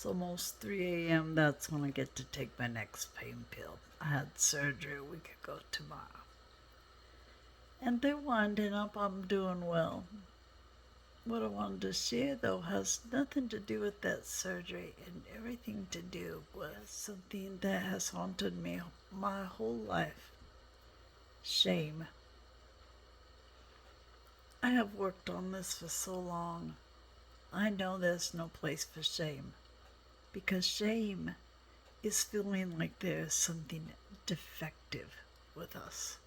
It's almost 3 a.m. That's when I get to take my next pain pill. I had surgery a week ago tomorrow. And they're winding up. I'm doing well. What I wanted to share, though, has nothing to do with that surgery and everything to do with something that has haunted me my whole life. Shame. I have worked on this for so long. I know there's no place for shame. Because shame is feeling like there's something defective with us.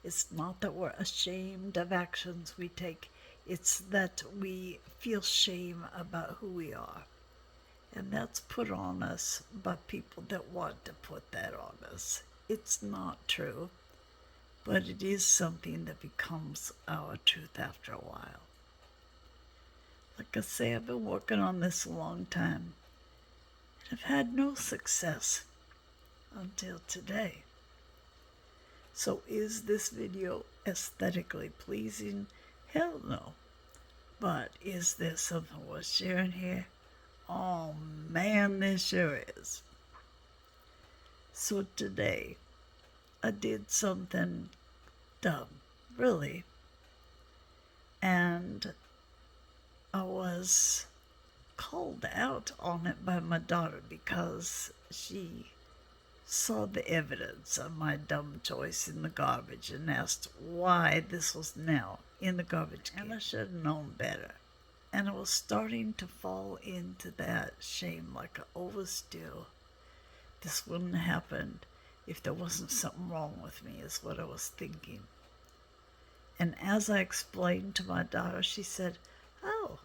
It's not that we're ashamed of actions we take, it's that we feel shame about who we are. And that's put on us by people that want to put that on us. It's not true, but it is something that becomes our truth after a while. Like I say, I've been working on this a long time. I've had no success until today. So is this video aesthetically pleasing? Hell no. But is there something worth sharing here? Oh man, there sure is. So today, I did something dumb, really. And I was called out on it by my daughter because she saw the evidence of my dumb choice in the garbage and asked why this was now in the garbage can. And I should have known better. And I was starting to fall into that shame, like I always do. This wouldn't have happened if there wasn't something wrong with me, is what I was thinking. And as I explained to my daughter, she said, "Oh,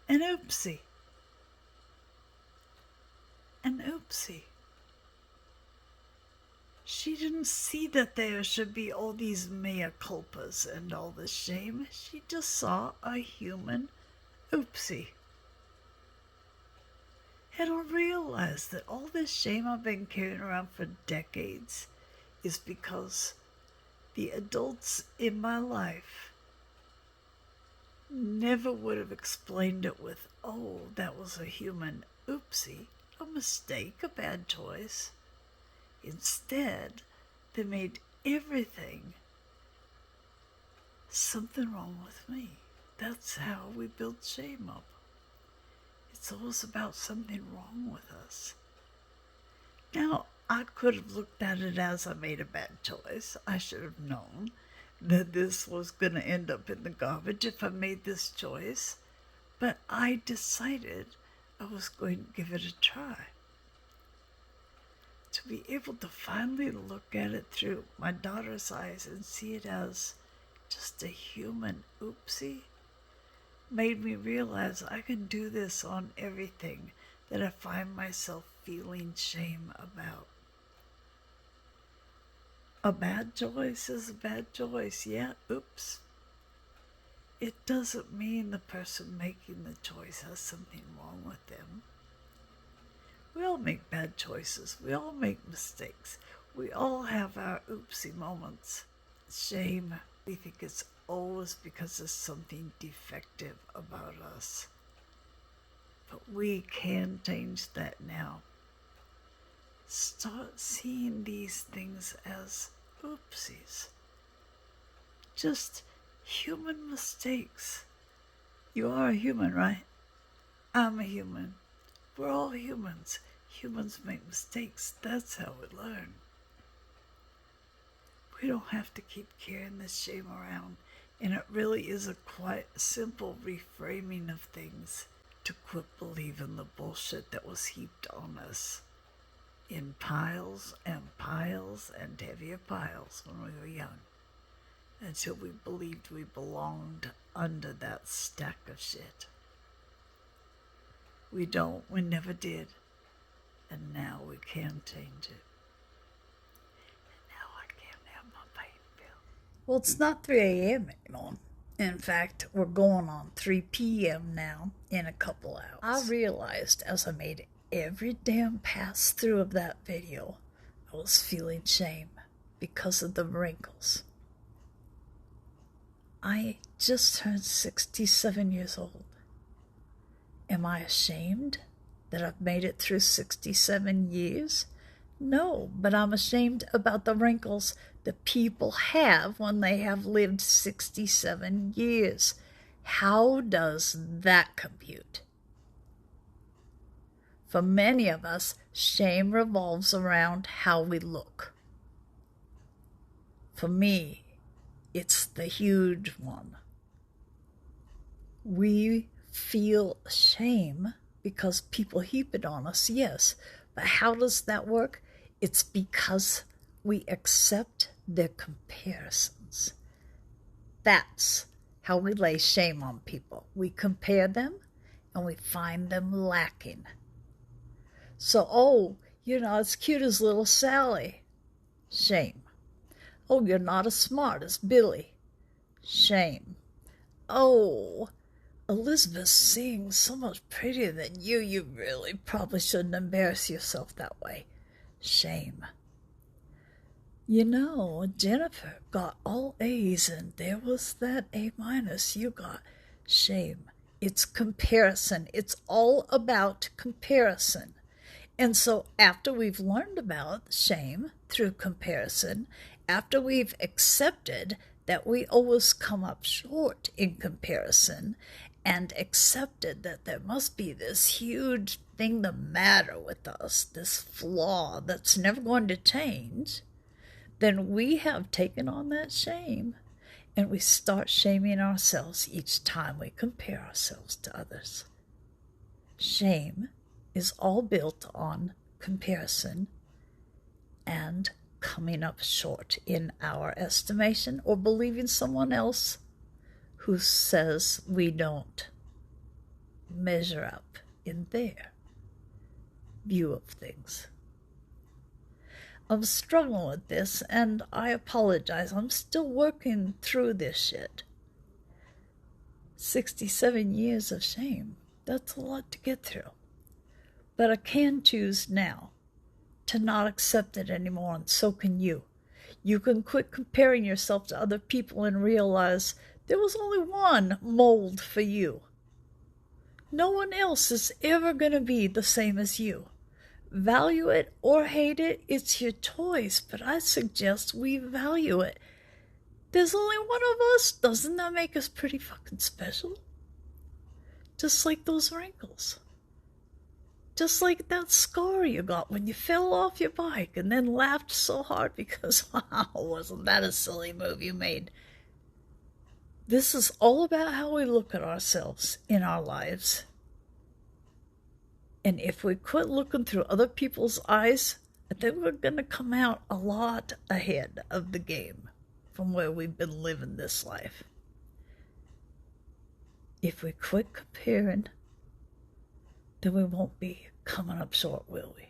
an oopsie. An oopsie." She didn't see that there should be all these mea culpas and all this shame. She just saw a human oopsie. And I realized that all this shame I've been carrying around for decades is because the adults in my life never would have explained it with, "Oh, that was a human oopsie, a mistake, a bad choice." Instead, they made everything something wrong with me. That's how we build shame up. It's always about something wrong with us. Now, I could have looked at it as I made a bad choice. I should have known that this was going to end up in the garbage if I made this choice. But I decided I was going to give it a try. To be able to finally look at it through my daughter's eyes and see it as just a human oopsie made me realize I can do this on everything that I find myself feeling shame about. A bad choice is a bad choice. Yeah, oops. It doesn't mean the person making the choice has something wrong with them. We all make bad choices. We all make mistakes. We all have our oopsie moments. Shame, we think it's always because there's something defective about us. But we can change that now. Start seeing these things as oopsies. Just human mistakes. You are a human, right? I'm a human. We're all humans. Humans make mistakes. That's how we learn. We don't have to keep carrying this shame around. And it really is a quite simple reframing of things to quit believing the bullshit that was heaped on us in piles and piles and heavier piles when we were young, until we believed we belonged under that stack of shit. We don't, we never did, and now we can change it. And now I can have my pain pill. Well, it's not 3 a.m. anymore. In fact, we're going on 3 p.m. now in a couple hours. I realized as I made every damn pass through of that video, I was feeling shame because of the wrinkles. I just turned 67 years old. Am I ashamed that I've made it through 67 years? No, but I'm ashamed about the wrinkles that people have when they have lived 67 years. How does that compute? For many of us, shame revolves around how we look. For me, it's the huge one. We feel shame because people heap it on us, yes. But how does that work? It's because we accept their comparisons. That's how we lay shame on people. We compare them and we find them lacking. So, oh, you're not as cute as little Sally. Shame. Oh, you're not as smart as Billy. Shame. Oh, Elizabeth sings so much prettier than you. You really probably shouldn't embarrass yourself that way. Shame. You know, Jennifer got all A's and there was that A- you got. Shame. It's comparison. It's all about comparison. And so after we've learned about shame through comparison, after we've accepted that we always come up short in comparison and accepted that there must be this huge thing the matter with us, this flaw that's never going to change, then we have taken on that shame and we start shaming ourselves each time we compare ourselves to others. Shame is all built on comparison and coming up short in our estimation or believing someone else who says we don't measure up in their view of things. I'm struggling with this and I apologize. I'm still working through this shit. 67 years of shame. That's a lot to get through. But I can choose now to not accept it anymore, and so can you. You can quit comparing yourself to other people and realize there was only one mold for you. No one else is ever going to be the same as you. Value it or hate it, it's your choice, but I suggest we value it. There's only one of us. Doesn't that make us pretty fucking special? Just like those wrinkles. Just like that scar you got when you fell off your bike and then laughed so hard because, wow, wasn't that a silly move you made? This is all about how we look at ourselves in our lives. And if we quit looking through other people's eyes, I think we're going to come out a lot ahead of the game from where we've been living this life. If we quit comparing, then we won't be coming up short, will we?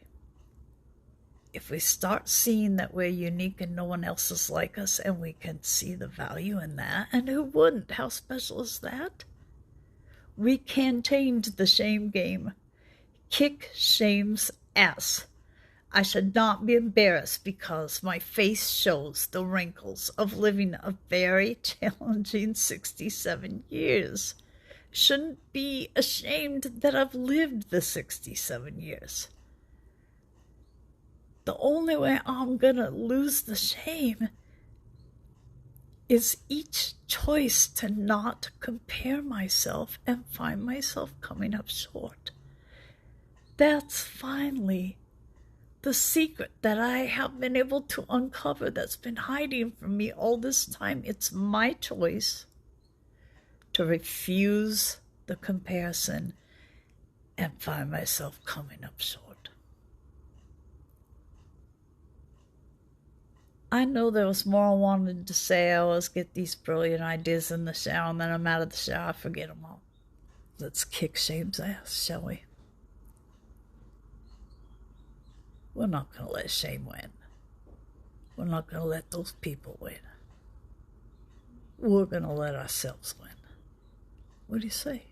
If we start seeing that we're unique and no one else is like us, and we can see the value in that, and who wouldn't? How special is that? We can change the shame game. Kick shame's ass. I should not be embarrassed because my face shows the wrinkles of living a very challenging 67 years. Shouldn't be ashamed that I've lived the 67 years. The only way I'm gonna lose the shame is each choice to not compare myself and find myself coming up short. That's finally the secret that I have been able to uncover that's been hiding from me all this time. It's my choice to refuse the comparison and find myself coming up short. I know there was more I wanted to say. I always get these brilliant ideas in the shower, and then I'm out of the shower, I forget them all. Let's kick shame's ass, shall we? We're not going to let shame win. We're not going to let those people win. We're going to let ourselves win. What do you say?